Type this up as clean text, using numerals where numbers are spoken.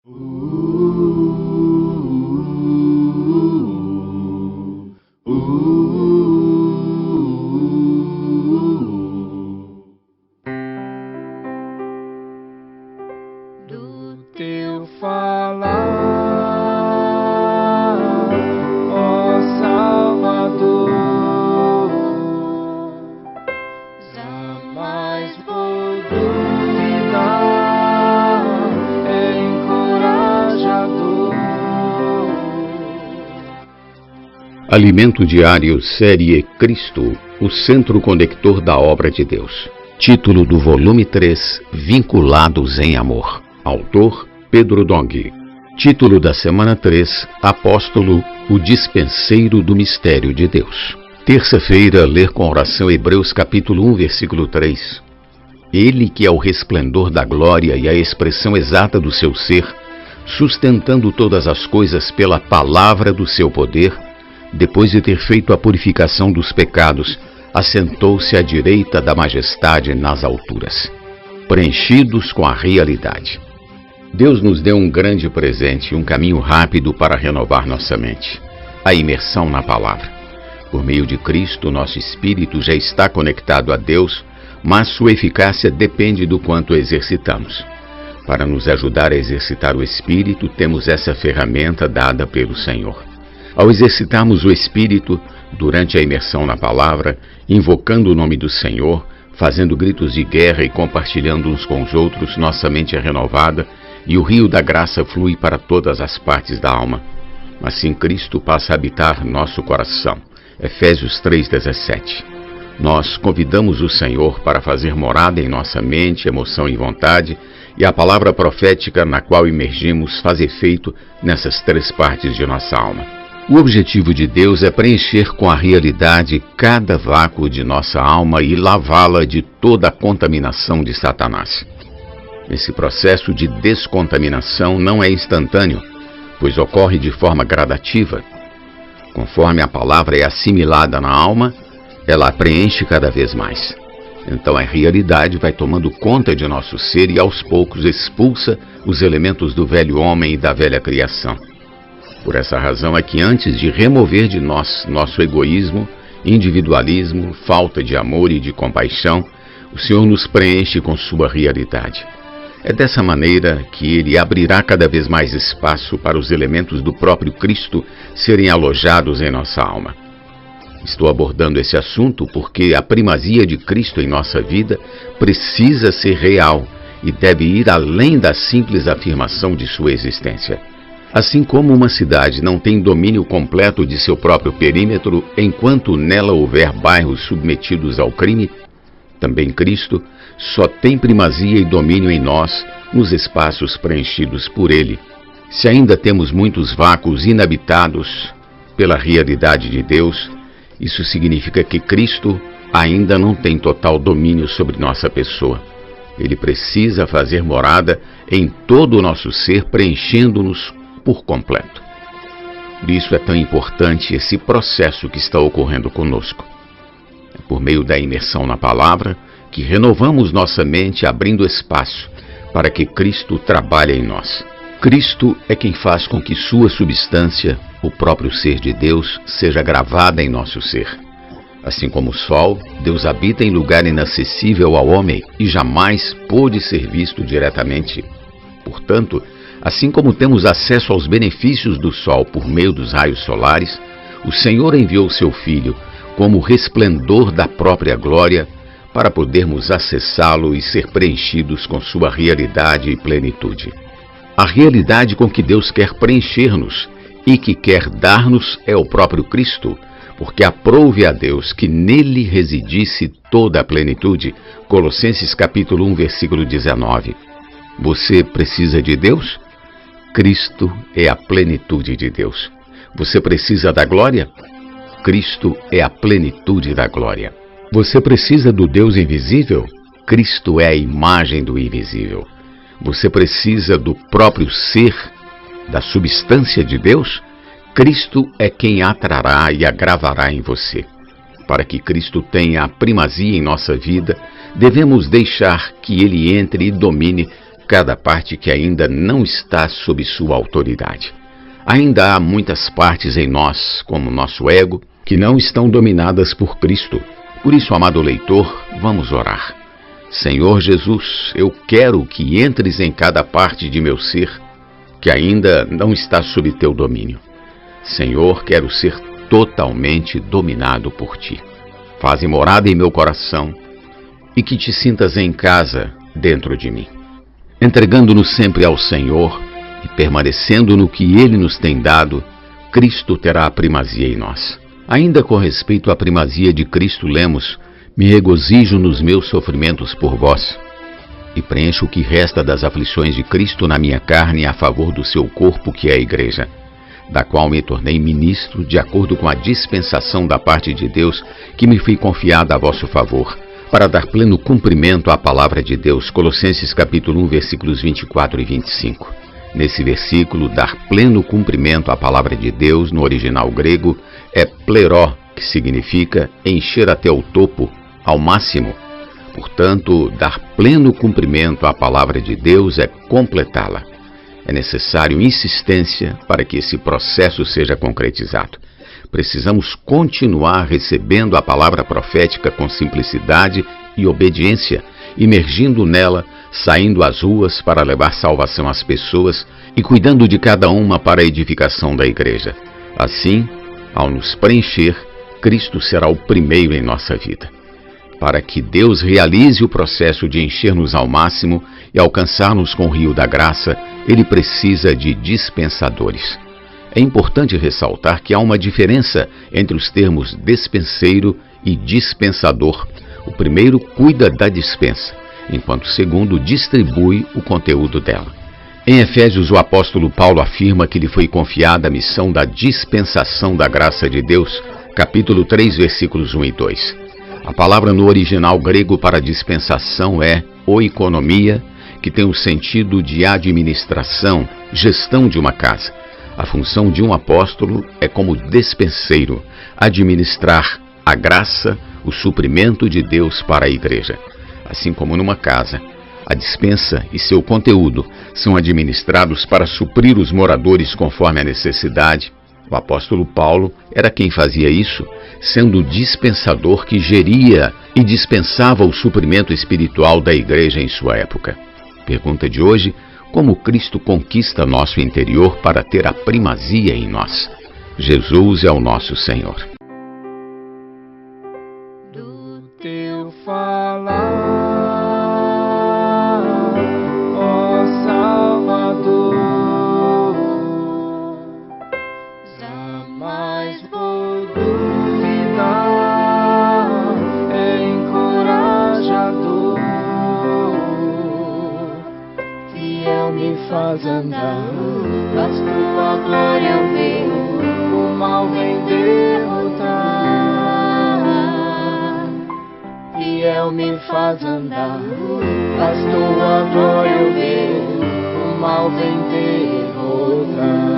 Do teu falar, ó Salvador, jamais vou duvidar, é encorajador. Alimento Diário, série Cristo, o centro conector da obra de Deus. Título do volume 3, Vinculados em Amor. Autor, Pedro Dong. Título da semana 3, Apóstolo, o dispenseiro do mistério de Deus. Terça-feira, ler com oração Hebreus capítulo 1, versículo 3. Ele que é o resplendor da glória e a expressão exata do seu ser, sustentando todas as coisas pela palavra do seu poder, depois de ter feito a purificação dos pecados, assentou-se à direita da majestade nas alturas, preenchidos com a realidade. Deus nos deu um grande presente, um caminho rápido para renovar nossa mente, a imersão na palavra. Por meio de Cristo, nosso espírito já está conectado a Deus, mas sua eficácia depende do quanto exercitamos. Para nos ajudar a exercitar o espírito, temos essa ferramenta dada pelo Senhor. Ao exercitarmos o espírito, durante a imersão na palavra, invocando o nome do Senhor, fazendo gritos de guerra e compartilhando uns com os outros, nossa mente é renovada e o rio da graça flui para todas as partes da alma. Assim Cristo passa a habitar nosso coração. Efésios 3,17. Nós convidamos o Senhor para fazer morada em nossa mente, emoção e vontade, e a palavra profética na qual imergimos faz efeito nessas três partes de nossa alma. O objetivo de Deus é preencher com a realidade cada vácuo de nossa alma e lavá-la de toda a contaminação de Satanás. Esse processo de descontaminação não é instantâneo, pois ocorre de forma gradativa. Conforme a palavra é assimilada na alma, ela a preenche cada vez mais. Então a realidade vai tomando conta de nosso ser e aos poucos expulsa os elementos do velho homem e da velha criação. Por essa razão é que antes de remover de nós nosso egoísmo, individualismo, falta de amor e de compaixão, o Senhor nos preenche com sua realidade. É dessa maneira que Ele abrirá cada vez mais espaço para os elementos do próprio Cristo serem alojados em nossa alma. Estou abordando esse assunto porque a primazia de Cristo em nossa vida precisa ser real e deve ir além da simples afirmação de sua existência. Assim como uma cidade não tem domínio completo de seu próprio perímetro enquanto nela houver bairros submetidos ao crime, também Cristo só tem primazia e domínio em nós, nos espaços preenchidos por Ele. Se ainda temos muitos vácuos inabitados pela realidade de Deus, isso significa que Cristo ainda não tem total domínio sobre nossa pessoa. Ele precisa fazer morada em todo o nosso ser, preenchendo-nos por completo. Por isso é tão importante esse processo que está ocorrendo conosco. É por meio da imersão na palavra que renovamos nossa mente, abrindo espaço para que Cristo trabalhe em nós. Cristo é quem faz com que sua substância, o próprio ser de Deus, seja gravada em nosso ser. Assim como o sol, Deus habita em lugar inacessível ao homem e jamais pôde ser visto diretamente. Portanto, assim como temos acesso aos benefícios do sol por meio dos raios solares, o Senhor enviou seu Filho como resplendor da própria glória para podermos acessá-lo e ser preenchidos com sua realidade e plenitude. A realidade com que Deus quer preencher-nos e que quer dar-nos é o próprio Cristo, porque aprouve a Deus que nele residisse toda a plenitude. Colossenses capítulo 1, versículo 19. Você precisa de Deus? Cristo é a plenitude de Deus. Você precisa da glória? Cristo é a plenitude da glória. Você precisa do Deus invisível? Cristo é a imagem do invisível. Você precisa do próprio ser, da substância de Deus? Cristo é quem a trará e a gravará em você. Para que Cristo tenha a primazia em nossa vida, devemos deixar que Ele entre e domine cada parte que ainda não está sob sua autoridade. Ainda há muitas partes em nós, como nosso ego, que não estão dominadas por Cristo. Por isso, amado leitor, vamos orar. Senhor Jesus, eu quero que entres em cada parte de meu ser que ainda não está sob teu domínio. Senhor, quero ser totalmente dominado por ti. Faze morada em meu coração e que te sintas em casa dentro de mim. Entregando-nos sempre ao Senhor e permanecendo no que Ele nos tem dado, Cristo terá a primazia em nós. Ainda com respeito à primazia de Cristo, lemos: me regozijo nos meus sofrimentos por vós, e preencho o que resta das aflições de Cristo na minha carne a favor do seu corpo, que é a Igreja, da qual me tornei ministro de acordo com a dispensação da parte de Deus que me foi confiada a vosso favor, para dar pleno cumprimento à palavra de Deus. Colossenses capítulo 1, versículos 24 e 25. Nesse versículo, dar pleno cumprimento à palavra de Deus, no original grego, é pleró, que significa encher até o topo, ao máximo. Portanto, dar pleno cumprimento à palavra de Deus é completá-la. É necessário insistência para que esse processo seja concretizado. Precisamos continuar recebendo a palavra profética com simplicidade e obediência, imergindo nela, saindo às ruas para levar salvação às pessoas e cuidando de cada uma para a edificação da igreja. Assim, ao nos preencher, Cristo será o primeiro em nossa vida. Para que Deus realize o processo de encher-nos ao máximo e alcançar-nos com o rio da graça, Ele precisa de dispensadores. É importante ressaltar que há uma diferença entre os termos despenseiro e dispensador. O primeiro cuida da dispensa, enquanto o segundo distribui o conteúdo dela. Em Efésios, o apóstolo Paulo afirma que lhe foi confiada a missão da dispensação da graça de Deus, capítulo 3, versículos 1 e 2. A palavra no original grego para dispensação é oikonomia, que tem o sentido de administração, gestão de uma casa. A função de um apóstolo é como despenseiro, administrar a graça, o suprimento de Deus para a igreja. Assim como numa casa, a dispensa e seu conteúdo são administrados para suprir os moradores conforme a necessidade. O apóstolo Paulo era quem fazia isso, sendo o dispensador que geria e dispensava o suprimento espiritual da igreja em sua época. Pergunta de hoje: como Cristo conquista nosso interior para ter a primazia em nós? Jesus é o nosso Senhor. Do teu falar, ó Salvador, jamais vou duvidar, é encorajador, fiel me faz andar, faz tua glória eu ver, o mal vem derrotar. Fiel me faz andar, faz tua glória eu ver, o mal vem derrotar.